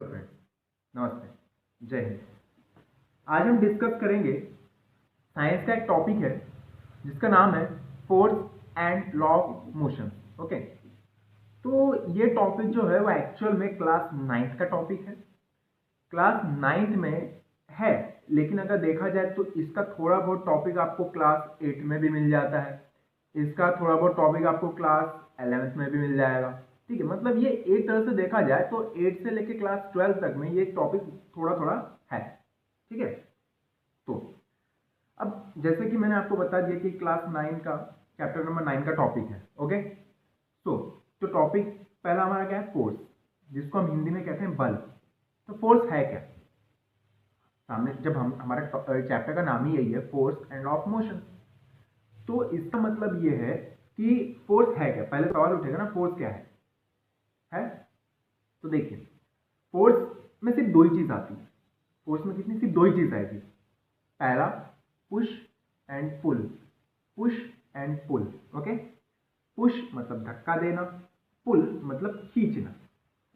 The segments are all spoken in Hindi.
फ्रेंड, नमस्ते, जय हिंद। आज हम डिस्कस करेंगे साइंस का एक टॉपिक है जिसका नाम है force and law of motion. Okay, तो ये टॉपिक जो है वो एक्चुअल में क्लास नाइन्थ का टॉपिक है। क्लास नाइन्थ में है, लेकिन अगर देखा जाए तो इसका थोड़ा बहुत टॉपिक आपको क्लास एट में भी मिल जाता है। इसका थोड़ा बहुत टॉपिक आपको क्लास 11th में भी मिल जाएगा। ठीक है, मतलब ये एक तरह से देखा जाए तो 8 से लेके क्लास 12 तक में ये टॉपिक थोड़ा थोड़ा है। ठीक है, तो अब जैसे कि मैंने आपको बता दिया कि क्लास 9 का चैप्टर नंबर 9 का टॉपिक है। ओके, तो टॉपिक पहला हमारा क्या है? फोर्स, जिसको हम हिंदी में कहते हैं बल। तो फोर्स है क्या? सामने जब हम हमारा चैप्टर का नाम ही यही है, force and law of motion, तो इसका मतलब ये है कि फोर्स है क्या। पहले सवाल उठेगा ना, फोर्स क्या है? तो देखिए, फोर्स में सिर्फ दो ही चीज आती है। फोर्स में कितनी? सिर्फ दो ही चीज आएगी। पहला, push and pull. Push and pull. Okay, push मतलब धक्का देना, पुल मतलब खींचना।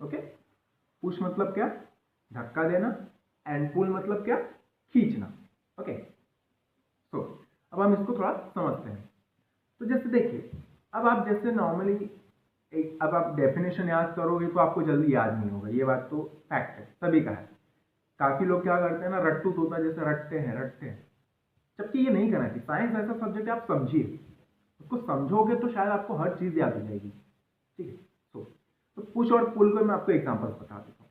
ओके, पुश मतलब क्या? धक्का देना, एंड पुल मतलब क्या? खींचना। ओके, तो अब हम इसको थोड़ा समझते हैं। तो जैसे देखिए, अब आप जैसे नॉर्मली अब आप डेफिनेशन याद करोगे तो आपको जल्दी याद नहीं होगा, ये बात तो फैक्ट है, सभी का है। काफी लोग क्या करते हैं ना, रट्टू तोता जैसे रटते हैं, जबकि ये नहीं करना चाहिए। साइंस ऐसा सब्जेक्ट है, आप समझिए उसको, समझोगे तो शायद आपको हर चीज याद हो जाएगी। ठीक है, तो पुश और पुल को मैं आपको एग्जांपल्स बता देता हूँ।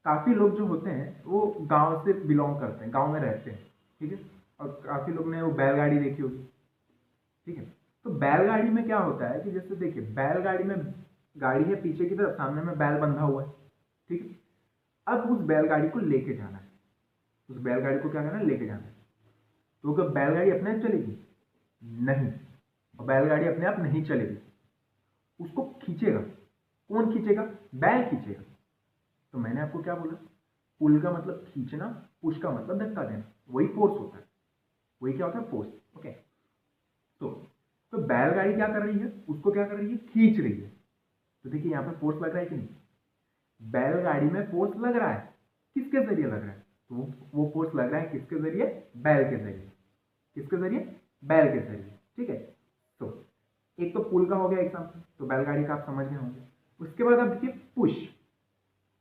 काफी लोग जो होते हैं वो गांव से बिलोंग करते हैं, गांव में रहते हैं। ठीक है, और काफी लोग ने वो बैलगाड़ी देखी होगी। ठीक है, तो बैलगाड़ी में क्या होता है कि जैसे देखिए, बैलगाड़ी में गाड़ी है पीछे की तरफ, सामने में बैल बंधा हुआ है। ठीक है, अब उस बैलगाड़ी को लेके जाना है। उस बैलगाड़ी को क्या करना है? लेके जाना है। तो क्या बैलगाड़ी अपने आप चलेगी? नहीं, और बैलगाड़ी अपने आप नहीं चलेगी, उसको खींचेगा। कौन खींचेगा? बैल खींचेगा। तो मैंने आपको क्या बोला? पुल का मतलब खींचना, पुश का मतलब धक्का देना, वही फोर्स होता है। वही क्या होता है? फोर्स। ओके, तो तो बैलगाड़ी क्या कर रही है? उसको क्या कर रही है? खींच रही है। तो देखिए, यहाँ पे फोर्स लग रहा है कि नहीं? बैलगाड़ी में फोर्स लग रहा है। किसके जरिए लग रहा है? तो वो फोर्स लग रहा है किसके जरिए? बैल के जरिए। किसके जरिए? बैल के जरिए। ठीक है, तो एक तो पुल का हो गया एग्जाम्पल, तो बैलगाड़ी का आप समझ गए होंगे। उसके बाद आप देखिए पुश।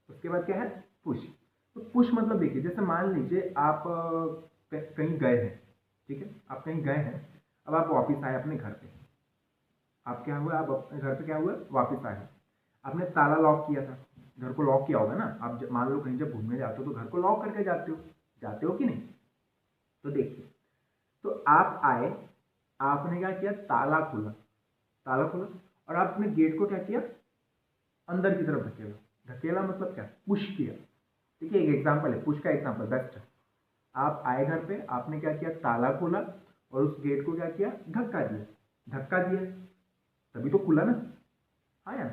उसके बाद क्या है? पुश। तो पुश मतलब देखिए, जैसे मान लीजिए आप कहीं गए हैं। ठीक है, आप कहीं गए हैं, अब आप वापस आए अपने घर पे। आप क्या हुआ? आप अपने घर पे क्या हुआ? वापस आए। आपने ताला लॉक किया था, घर को लॉक किया होगा ना। आप मान लो कहीं जब घूमने जाते हो तो घर को लॉक करके जाते हो कि नहीं? तो देखिए, तो आप आए, आपने क्या किया? ताला खोला। ताला खोला, और आपने गेट को क्या किया? अंदर की तरफ धकेला। धकेला मतलब क्या? पुश किया। ठीक है, एक एग्जाम्पल है, पुश का एग्जाम्पल बेस्ट है। आप आए घर पे, आपने क्या किया? ताला खोला, और उस गेट को क्या किया? धक्का दिया। धक्का दिया तभी तो खुला ना। हाँ यार,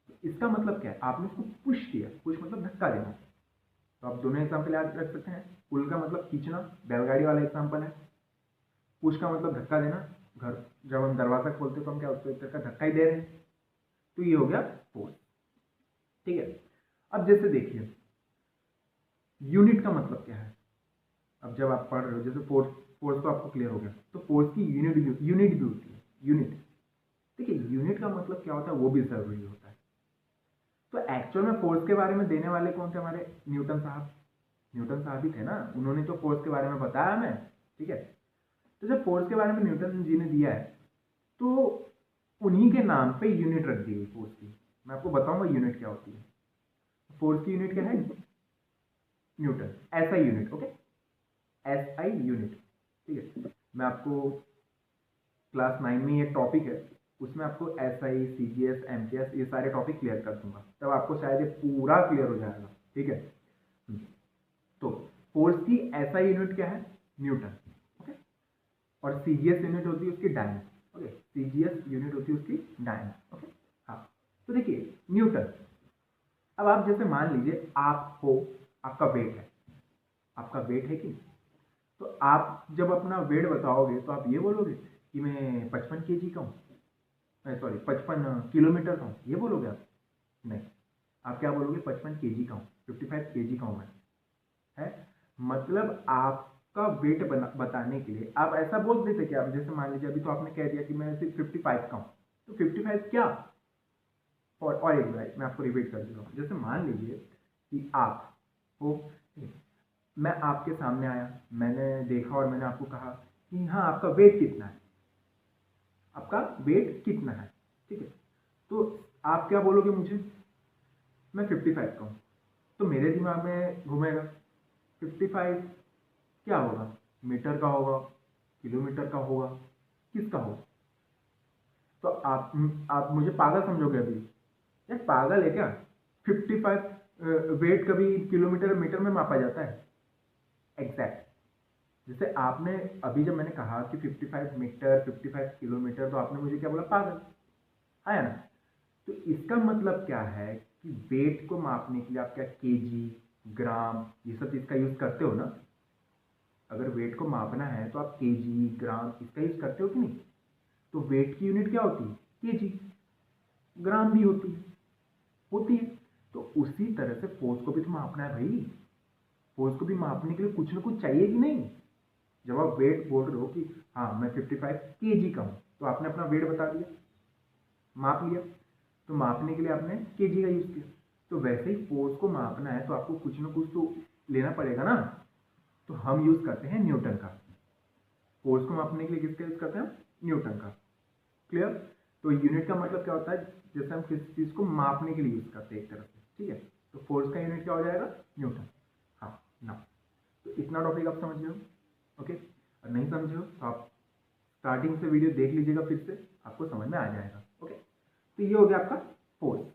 तो इसका मतलब क्या है? आपने उसको पुश किया। पुश मतलब धक्का देना। तो आप दोनों एग्जाम्पल याद रख सकते हैं। पुल का मतलब खींचना, बैलगाड़ी वाला एग्जाम्पल है। पुश का मतलब धक्का देना, घर जब हम दरवाजा खोलते हैं तो हम क्या उसको एक तरह का धक्का ही दे रहे हैं। तो ये हो गया फोर्स। ठीक है, अब जैसे देखिए, यूनिट का मतलब क्या है? अब जब आप पढ़ रहे हो, जैसे फोर्स, फोर्स तो आपको क्लियर हो गया, तो फोर्स की यूनिट भी होती है। यूनिट, देखिए यूनिट का मतलब क्या होता है वो भी जरूरी होता है। तो एक्चुअल में फोर्स के बारे में देने वाले कौन थे? हमारे न्यूटन साहब। न्यूटन साहब ही थे ना, उन्होंने तो फोर्स के बारे में बताया हमें। ठीक है, तो जब फोर्स के बारे में न्यूटन जी ने दिया है, तो उन्हीं के नाम पे यूनिट रख दी गई फोर्स की। मैं आपको बताऊंगा यूनिट क्या होती है। फोर्स की यूनिट क्या है? Newton. S I unit. Okay, S I unit. ठीक है, मैं आपको क्लास 9 में ये टॉपिक है, उसमें आपको S I, C G S, M T S, ये सारे टॉपिक क्लियर कर दूंगा, तब आपको शायद ये पूरा क्लियर हो जाएगा। ठीक है, तो फोर्स की एस आई यूनिट क्या है? न्यूटन। ओके, और सी जी एस यूनिट होती है उसकी डायन। ओके, सी जी एस यूनिट होती है उसकी डायन। ओके, हाँ, तो देखिए न्यूटन। अब आप जैसे मान लीजिए आप हो, आपका वेट है, आपका वेट है कि, तो आप जब अपना वेट बताओगे तो आप ये बोलोगे कि मैं 55 kg का हूँ, सॉरी 55 किलोमीटर का हूँ, ये बोलोगे आप? नहीं, आप क्या बोलोगे? 55 kg का हूँ, 55 kg का हूँ मैं, है। मतलब आपका वेट बताने के लिए आप ऐसा बोल देते कि आप जैसे मान लीजिए अभी तो आपने कह दिया कि मैं सिर्फ 55 का हूँ, तो 55 क्या, और एक बार मैं आपको रिपीट कर देता हूँ। जैसे मान लीजिए कि आप हो, मैं आपके सामने आया, मैंने देखा और मैंने आपको कहा कि हाँ आपका वेट कितना है, आपका वेट कितना है, ठीक है। तो आप क्या बोलोगे मुझे, मैं 55 का हूँ। तो मेरे दिमाग में घूमेगा 55 क्या होगा, मीटर का होगा, किलोमीटर का होगा, किसका होगा। तो आप मुझे पागल समझोगे अभी, यार पागल है क्या, 55 वेट कभी किलोमीटर मीटर में मापा जाता है, एग्जैक्ट। जैसे आपने अभी जब मैंने कहा कि 55 मीटर 55 किलोमीटर, तो आपने मुझे क्या बोला, पागल, आया ना। तो इसका मतलब क्या है कि वेट को मापने के लिए आप क्या केजी, ग्राम, ये सब चीज़ का यूज़ करते हो ना। अगर वेट को मापना है तो आप केजी, ग्राम इसका यूज़ करते हो कि नहीं। तो वेट की यूनिट क्या होती है, केजी, ग्राम भी होती है। तो उसी तरह से फोर्स को भी तो मापना है भाई। फोर्स को भी मापने के लिए कुछ ना कुछ चाहिए कि नहीं। जब आप वेट बोल रहे हो कि हाँ मैं 55 केजी का हूँ, तो आपने अपना वेट बता दिया, माप लिया। तो मापने के लिए आपने केजी का यूज़ किया। तो वैसे ही फोर्स को मापना है तो आपको कुछ ना कुछ तो लेना पड़ेगा ना। तो हम यूज़ करते हैं न्यूटन का। फोर्स को मापने के लिए किसका यूज़ करते हैं, न्यूटन का। क्लियर। तो यूनिट का मतलब क्या होता है, जैसे हम किसी चीज़ को मापने के लिए यूज़ करते हैं एक तरह से, ठीक है। तो फोर्स का यूनिट क्या हो जाएगा, न्यूटन। हाँ ना। तो इतना टॉपिक आप समझ रहे हो, ओके। और नहीं समझे हो तो आप स्टार्टिंग से वीडियो देख लीजिएगा, फिर से आपको समझ में आ जाएगा, ओके। तो ये हो गया आपका फोर्स।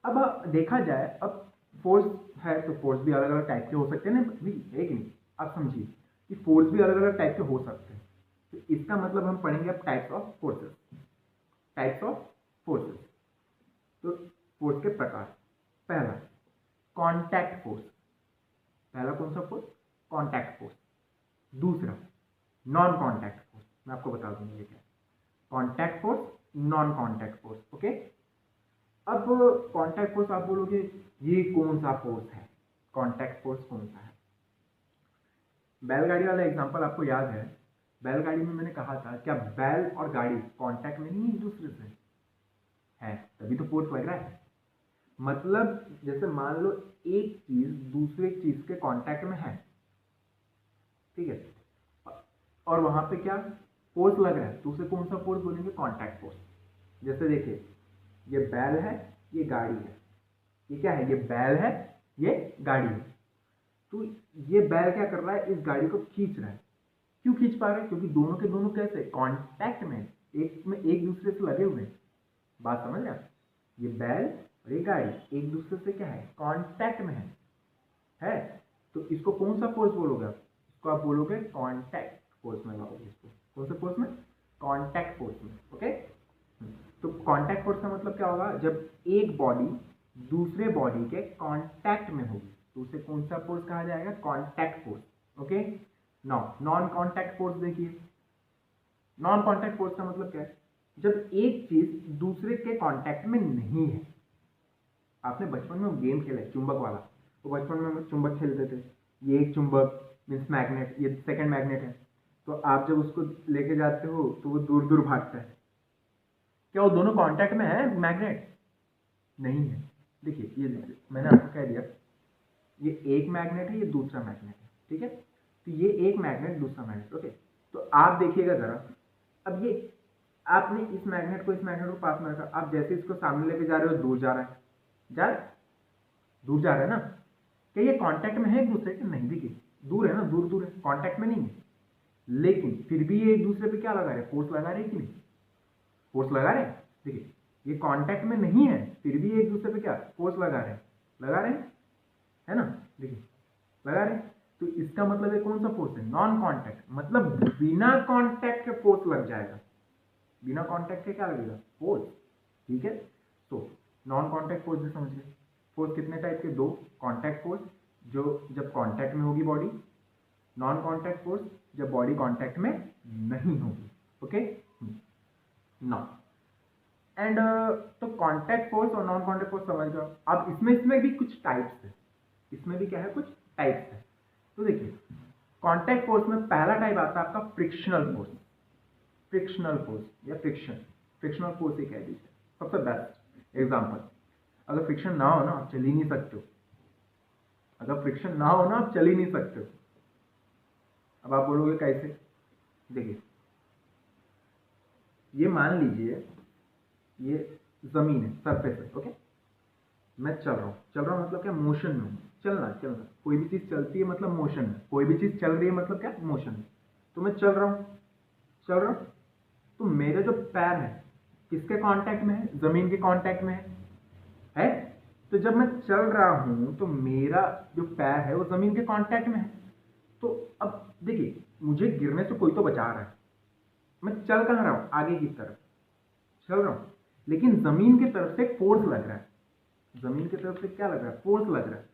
अब देखा जाए, अब फोर्स है तो फोर्स भी अलग अलग टाइप के हो सकते हैं ना भाई, है कि नहीं। आप समझिए कि फोर्स भी अलग अलग टाइप के हो सकते हैं। तो इसका मतलब हम पढ़ेंगे अब types of forces. Types of forces, तो फोर्स के प्रकार। पहला कॉन्टैक्ट फोर्स, पहला कौन सा फोर्स, कॉन्टैक्ट फोर्स। दूसरा नॉन कॉन्टैक्ट फोर्स, मैं आपको बता दूंगा ये क्या है। Contact force, non contact force, okay. अब कॉन्टैक्ट फोर्स आप बोलोगे ये कौन सा फोर्स है, कॉन्टैक्ट फोर्स कौन सा है। बैलगाड़ी वाला एग्जांपल आपको याद है। बैलगाड़ी में मैंने कहा था क्या बैल और गाड़ी कॉन्टैक्ट में नहीं एक दूसरे से है, तभी तो फोर्स लग रहा है। मतलब जैसे मान लो एक चीज दूसरे चीज के कांटेक्ट में है, ठीक है, और वहां पे क्या फोर्स लग रहा है, तो उसे कौन सा फोर्स बोलेंगे, कांटेक्ट फोर्स। जैसे देखिए ये बैल है, ये गाड़ी है, ये क्या है, ये बैल है, ये गाड़ी है। तो ये बैल क्या कर रहा है, इस गाड़ी को खींच रहा है। क्यों खींच पा रहे हैं, क्योंकि दोनों के दोनों कैसे कांटेक्ट में, एक दूसरे से लगे हुए हैं। बात समझ रहे आप, ये बैल और ये गाड़ी एक दूसरे से क्या है, कांटेक्ट में है। तो इसको कौन सा फोर्स बोलोगे आप, इसको आप बोलोगे कांटेक्ट फोर्स में लाओगे इसको, कौन से फोर्स में, कांटेक्ट फोर्स में, ओके। तो कांटेक्ट फोर्स का मतलब क्या होगा, जब एक बॉडी दूसरे बॉडी के कांटेक्ट में होगी तो उसे कौन सा फोर्स कहा जाएगा, contact force, okay. Now non contact force देखिए। नॉन कांटेक्ट फोर्स का मतलब क्या है, जब एक चीज दूसरे के कांटेक्ट में नहीं है। आपने बचपन में गेम खेला है चुंबक वाला, तो बचपन में हम चुंबक खेलते थे। ये एक चुंबक मीन्स मैग्नेट, ये सेकंड मैग्नेट है। तो आप जब उसको लेके जाते हो तो वो दूर दूर भागता है। क्या वो दोनों कांटेक्ट में है, मैग्नेट नहीं है। देखिए ये देखिए मैंने आपको कह दिया, ये एक मैग्नेट है, ये दूसरा मैग्नेट है, ठीक है। तो ये एक मैग्नेट दूसरा मैग्नेट, ओके। तो आप देखिएगा जरा, अब ये आपने इस मैग्नेट को पास में रखा, आप जैसे इसको सामने लेके जा रहे हो दूर जा रहा है, दूर जा रहा है ना। क्या ये कांटेक्ट में है एक दूसरे के, नहीं, देखिए दूर है ना, दूर दूर है, कांटेक्ट में नहीं है। लेकिन फिर भी ये एक दूसरे पे क्या लगा रहे हैं, फोर्स लगा रहे हैं कि नहीं, फोर्स लगा रहे हैं। देखिए ये कांटेक्ट में नहीं है, फिर भी एक दूसरे पे क्या फोर्स लगा रहे हैं, है ना। देखिए लगा रहे हैं। तो इसका मतलब है कौन सा फोर्स है, नॉन कांटेक्ट, मतलब बिना कांटेक्ट के फोर्स लग जाएगा। बिना कांटेक्ट के क्या लगेगा, फोर्स, ठीक है। तो नॉन कांटेक्ट फोर्स भी समझ गए। फोर्स कितने टाइप के, दो, कांटेक्ट फोर्स जो जब कांटेक्ट में होगी बॉडी, नॉन कांटेक्ट फोर्स जब बॉडी कांटेक्ट में नहीं होगी, ओके। नाउ एंड तो कांटेक्ट फोर्स और नॉन कांटेक्ट फोर्स समझ गए। अब इसमें भी कुछ टाइप्स है, इसमें भी क्या है, कुछ टाइप्स है। तो देखिए कांटेक्ट फोर्स में पहला टाइप आता है आपका फ्रिक्शनल फोर्स, फ्रिक्शनल फोर्स या फ्रिक्शनल फोर्स ही कह दीजिए, सबसे बेस्ट एग्जांपल। अगर फ्रिक्शन ना हो ना आप चल ही नहीं सकते हो, अगर फ्रिक्शन ना हो ना आप चल ही नहीं सकते हो। अब आप बोलोगे कैसे? देखिए ये मान लीजिए ये जमीन है, सरफेस है, ओके। मैं चल रहा हूँ मतलब क्या, मोशन में, चलना, कोई भी चीज चलती है मतलब मोशन में, कोई भी चीज चल रही है मतलब क्या, मोशन में। तो मैं चल रहा हूँ, तो मेरे जो पैर है किसके कांटेक्ट में है, जमीन के कांटेक्ट में है। तो जब मैं चल रहा हूं तो मेरा जो पैर है वो जमीन के कांटेक्ट में है। तो अब देखिए मुझे गिरने से कोई तो बचा रहा है, मैं चल कहाँ रहा हूं, आगे की तरफ चल रहा हूं, लेकिन जमीन की तरफ से फोर्स लग रहा है, जमीन की तरफ से क्या लग रहा है, फोर्स लग रहा है।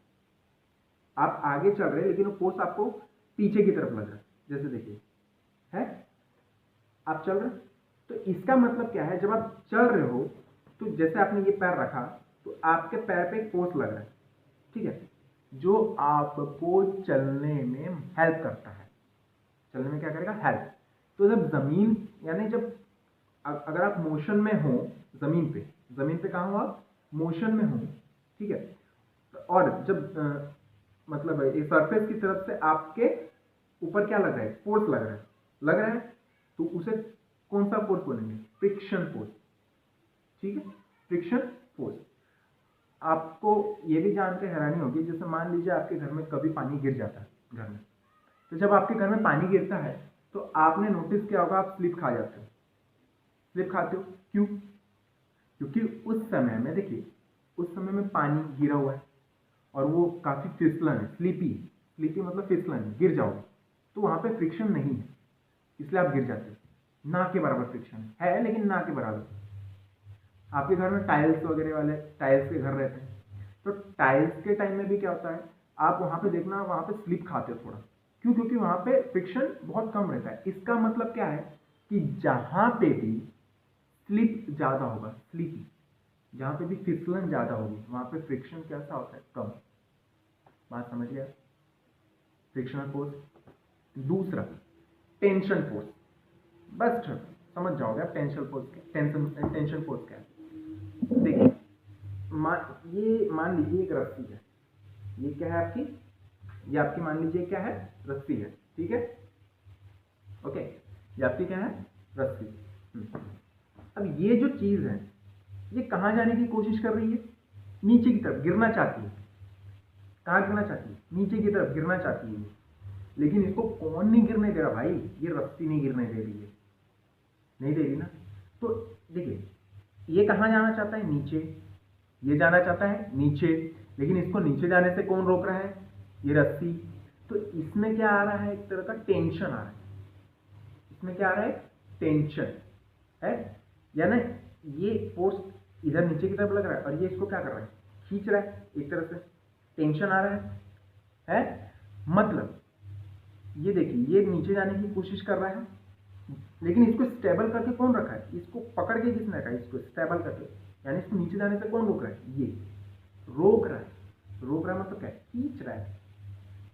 आप आगे चल रहे हैं लेकिन वो फोर्स आपको पीछे की तरफ लग रहा है, जैसे देखिए है, आप चल रहे हैं। तो इसका मतलब क्या है, जब आप चल रहे हो तो जैसे आपने ये पैर रखा तो आपके पैर पे एक फोर्स लग रहा है, ठीक है, जो आपको चलने में हेल्प करता है, चलने में क्या करेगा, हेल्प। तो जब जमीन यानी जब अगर आप मोशन में हो, जमीन पे कहाँ हो आप, मोशन में हो, ठीक है। और जब मतलब इस सरफेस की तरफ से आपके ऊपर क्या लग रहा है, फोर्स लग रहा है, तो उसे कौन सा फोर्स बोलेंगे, फ्रिक्शन फोर्स, ठीक है, फ्रिक्शन फोर्स। आपको ये भी जान के हैरानी होगी, जैसे मान लीजिए आपके घर में कभी पानी गिर जाता है घर में, तो जब आपके घर में पानी गिरता है तो आपने नोटिस किया होगा आप स्लिप खा जाते हो, स्लिप खाते हो, क्यों? क्योंकि उस समय में देखिए, उस समय में पानी गिरा हुआ है और वो काफी फिसलन है, स्लीपी मतलब फिसलन है, गिर जाओगे तो वहां पे फ्रिक्शन नहीं है, इसलिए आप गिर जाते हो। ना के बराबर फ्रिक्शन है लेकिन ना के बराबर। आपके घर में टाइल्स वगैरह वाले टाइल्स के घर रहते हैं, तो टाइल्स के टाइम में भी क्या होता है, आप वहां पे देखना वहां पे स्लिप खाते हो थोड़ा, क्यों? क्योंकि वहां पे फ्रिक्शन बहुत कम रहता है। इसका मतलब क्या है कि जहां पे भी स्लिप ज्यादा होगा, स्लीपी, जहां पे भी फिसलन ज्यादा होगी वहां पे फ्रिक्शन कैसा होता है, कम। बात समझ गया, फ्रिक्शनल फोर्स। दूसरा टेंशन फोर्स, बस समझ जाओगे आप टेंशन फोर्स क्या, टेंशन फोर्स क्या है। देखिए ये मान लीजिए एक रस्सी है, ये क्या है आपकी, ये आपकी मान लीजिए क्या है, रस्सी है, ठीक है, ओके, ये आपकी क्या है, रस्सी। अब ये जो चीज है ये कहां जाने की कोशिश कर रही है, नीचे की तरफ गिरना चाहती है। कहां गिरना चाहती है, नीचे की तरफ गिरना चाहती है, लेकिन इसको कौन नहीं गिरने दे रहा भाई, ये रस्सी नहीं गिरने दे रही है, नहीं दे रही ना। तो देखिए ये कहां जाना चाहता है, नीचे, ये जाना चाहता है नीचे, लेकिन इसको नीचे जाने से कौन रोक रहा है, ये रस्सी। तो इसमें क्या आ रहा है, एक तरह का टेंशन आ रहा है, इसमें क्या आ रहा है, टेंशन है, यानी ये फोर्स इधर नीचे की तरफ लग रहा है और ये इसको क्या कर रहा है, खींच रहा है, एक तरह से टेंशन आ रहा है। मतलब ये देखिए ये नीचे जाने की कोशिश कर रहा है, लेकिन इसको स्टेबल करके कौन रखा है, इसको पकड़ के किसने रखा है, इसको स्टेबल करके, यानी इसको नीचे जाने से कौन रोक रहा है, ये रोक रहा है। रोक रहा है मतलब क्या, खींच रहा है,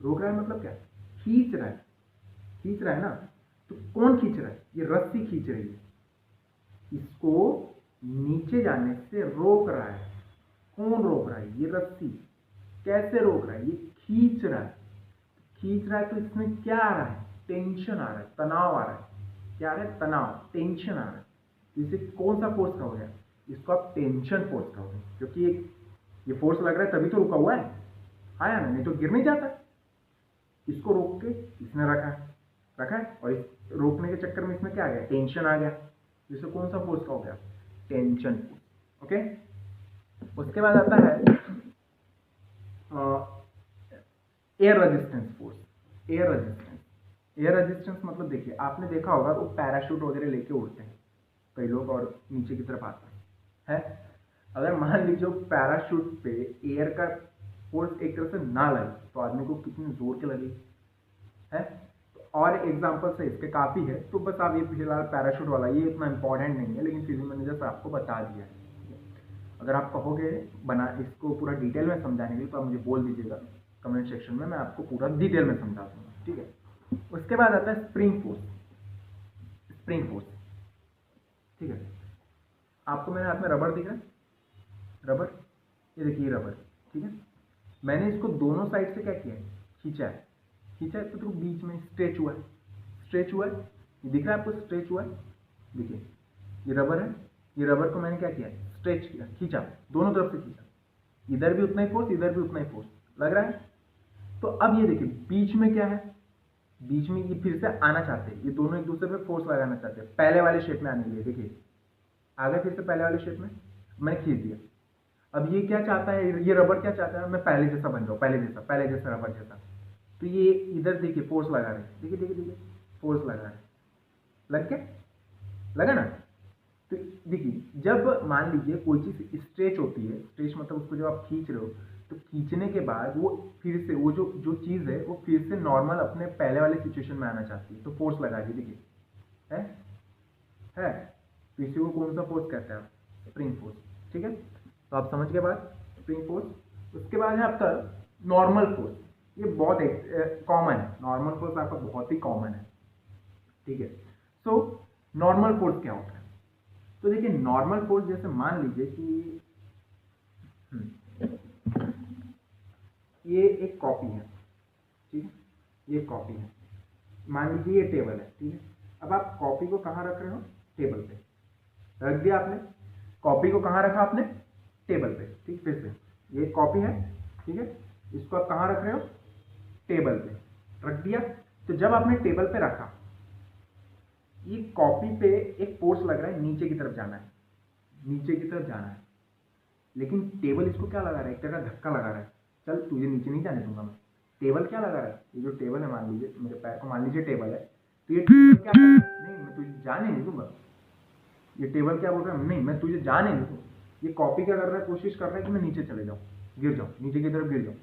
रोक रहा है मतलब क्या, खींच रहा है, खींच रहा है ना। तो कौन खींच रहा है, ये रस्सी खींच रही है, इसको नीचे जाने से रोक रहा है। कौन रोक रहा है, ये रस्सी। कैसे रोक रहा है, ये खींच रहा है, खींच रहा है, तो इसमें क्या आ रहा है, टेंशन आ रहा है, तनाव आ रहा है। क्या आ रहा है, तनाव, टेंशन आ रहा है। इसे कौन सा फोर्स कहोगे, इसको आप टेंशन फोर्स कहोगे, क्योंकि ये फोर्स लग रहा है तभी तो रुका हुआ है, आया ना, नहीं तो गिर नहीं जाता। इसको रोक के इसने रखा है और इस रोकने के चक्कर में इसमें क्या आ गया, टेंशन आ गया। जिसे कौन सा फोर्स कहोगे आप, टेंशन फोर्स, ओके। उसके बाद आता है air resistance force. Air resistance मतलब देखिए आपने देखा होगा वो पैराशूट वगैरह लेके उड़ते हैं कई लोग और नीचे की तरफ आते हैं। अगर मान लीजिए पैराशूट पे एयर का फोर्स एक तरह से ना लगे तो आदमी को कितनी जोर के लगे है। और एग्जाम्पल से इसके काफ़ी है, तो बस आप ये फिलहाल पैराशूट वाला ये इतना इंपॉर्टेंट नहीं है, लेकिन फिर भी मैंने जैसे आपको बता दिया है। अगर आप कहोगे बना इसको पूरा डिटेल में समझाने के लिए तो आप मुझे बोल दीजिएगा, कमेंट सेक्शन में, मैं आपको पूरा डिटेल में समझा दूंगा, ठीक है। उसके बाद आता है स्प्रिंग फोर्स। स्प्रिंग फोर्स, ठीक है। आपको मेरे हाथ में रबर दिख रहा है, रबर, ये देखिए रबर, ठीक है। मैंने इसको दोनों साइड से क्या किया है, खींचा है, खींचा है तो बीच में स्ट्रेच हुआ है, स्ट्रेच हुआ है, ये दिख रहा है आपको, स्ट्रेच हुआ है। देखिए ये रबर है, ये रबर को मैंने क्या किया, स्ट्रेच किया, खींचा, दोनों तरफ से खींचा, इधर भी उतना ही फोर्स, इधर भी उतना ही फोर्स लग रहा है। तो अब ये देखिए बीच में क्या है, बीच में ये फिर से आना चाहते हैं, ये दोनों एक दूसरे पे फोर्स लगाना चाहते हैं पहले वाले शेप में आने के लिए। देखिए आ गए फिर से पहले वाले शेप में, मैंने खींच दिया। अब ये क्या चाहता है, ये रबर क्या चाहता है, मैं पहले जैसा बन जाऊँ, पहले जैसा रबर जैसा। तो ये इधर देखिए फोर्स लगा रहे हैं, देखिए देखिए देखिए फोर्स लगा रहे हैं, लग गया, लगा ना। तो देखिए जब मान लीजिए कोई चीज़ स्ट्रेच होती है, स्ट्रेच मतलब उसको जब आप खींच रहे हो, तो खींचने के बाद वो फिर से वो जो चीज़ है वो फिर से नॉर्मल अपने पहले वाले सिचुएशन में आना चाहती है, तो फोर्स लगा दी। देखिए है तो इसी को कौन सा फोर्स कहते हैं, स्प्रिंग फोर्स, ठीक है। तो आप समझ के बाद स्प्रिंग फोर्स। उसके बाद है आपका नॉर्मल फोर्स, ये बहुत कॉमन है, नॉर्मल फोर्स आपका बहुत ही कॉमन है, ठीक है। सो नॉर्मल फोर्स क्या होता है, तो देखिए नॉर्मल फोर्स जैसे मान लीजिए कि ये एक कॉपी है, ठीक है, ये कॉपी है, मान लीजिए ये टेबल है, ठीक है। अब आप कॉपी को कहाँ रख रहे हो, टेबल पे रख दिया आपने, कॉपी को कहाँ रखा आपने, टेबल पे, ठीक। फिर से ये कॉपी है, ठीक है, इसको आप कहाँ रख रहे हो, टेबल पे रख दिया। तो जब आपने टेबल पे रखा, ये कॉपी पे एक फोर्स लग रहा है, नीचे की तरफ जाना है, नीचे की तरफ जाना है, लेकिन टेबल इसको क्या लगा रहा है, एक तरह का धक्का लगा रहा है, चल तुझे नीचे नहीं जाने दूंगा मैं। टेबल क्या लगा रहा है, ये जो टेबल है, मान लीजिए मेरे पैर को मान लीजिए टेबल है, तो ये टेबल क्या कर रहा है, नहीं मैं तुझे जाने नहीं दूंगा। ये टेबल क्या बोल रहा है, नहीं मैं तुझे जाने नहीं दूंगा। ये कॉपी क्या कर रहा है, कोशिश कर रहा है कि मैं नीचे चले जाऊँ, गिर जाऊँ, नीचे की तरफ गिर जाऊँ,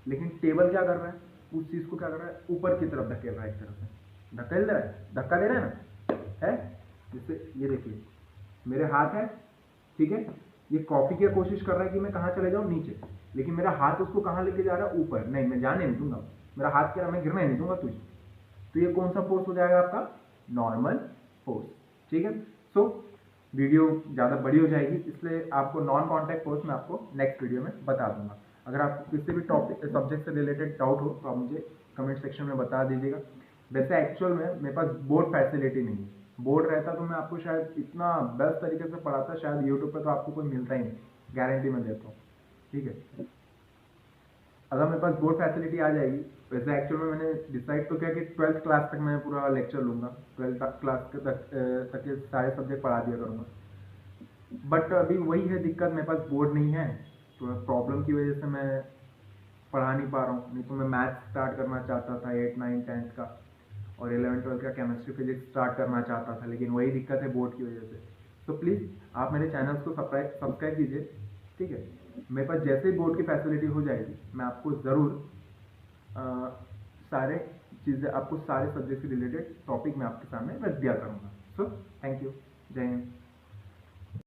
लेकिन टेबल क्या कर रहा है, उस चीज़ को क्या कर रहा है, ऊपर की तरफ धकेल रहा है, एक तरफ से धकेल दे रहा है, धक्का दे रहा है ना, है। जिससे ये देखिए मेरे हाथ है, ठीक है, ये कॉपी की कोशिश कर रहा है कि मैं कहाँ चले जाऊँ, नीचे, लेकिन मेरा हाथ उसको कहाँ लेके जा रहा है, ऊपर, नहीं मैं जाने नहीं दूंगा, मेरा हाथ कह रहा मैं गिरने नहीं दूंगा तुझे। तो ये कौन सा फोर्स हो जाएगा आपका, नॉर्मल फोर्स, ठीक है। सो वीडियो ज़्यादा बड़ी हो जाएगी, इसलिए आपको नॉन कॉन्टैक्ट फोर्स मैं आपको नेक्स्ट वीडियो में बता दूंगा। अगर आपको किसी भी टॉपिक सब्जेक्ट से रिलेटेड डाउट हो तो आप मुझे कमेंट सेक्शन में बता दीजिएगा। वैसे एक्चुअल में मेरे पास बोर्ड फैसिलिटी नहीं है, बोर्ड रहता तो मैं आपको शायद इतना बेस्ट तरीके से पढ़ाता, शायद यूट्यूब पर तो आपको कोई मिलता ही नहीं, गारंटी मैं देता हूँ, ठीक है। अगर मेरे पास बोर्ड फैसिलिटी आ जाएगी, वैसे एक्चुअल में मैंने डिसाइड तो किया कि 12th क्लास तक मैं पूरा लेक्चर लूँगा, 12th क्लास तक के सारे सब्जेक्ट पढ़ा दिया करूँगा, बट अभी वही है दिक्कत, मेरे पास बोर्ड नहीं है, तो प्रॉब्लम की वजह से मैं पढ़ा नहीं पा रहा हूँ। नहीं तो मैं मैथ्स स्टार्ट करना चाहता था 8, 9, 10th का, और 11, 12 का केमिस्ट्री फिजिक्स स्टार्ट करना चाहता था, लेकिन वही दिक्कत है बोर्ड की वजह से। तो प्लीज़ आप मेरे चैनल्स को सब्सक्राइब कीजिए, ठीक है। मेरे पास जैसे ही बोर्ड की फैसिलिटी हो जाएगी मैं आपको ज़रूर सारे चीज़ें, आपको सारे सब्जेक्ट से रिलेटेड टॉपिक मैं आपके सामने रख दिया करूँगा। सो थैंक यू, जय हिंद।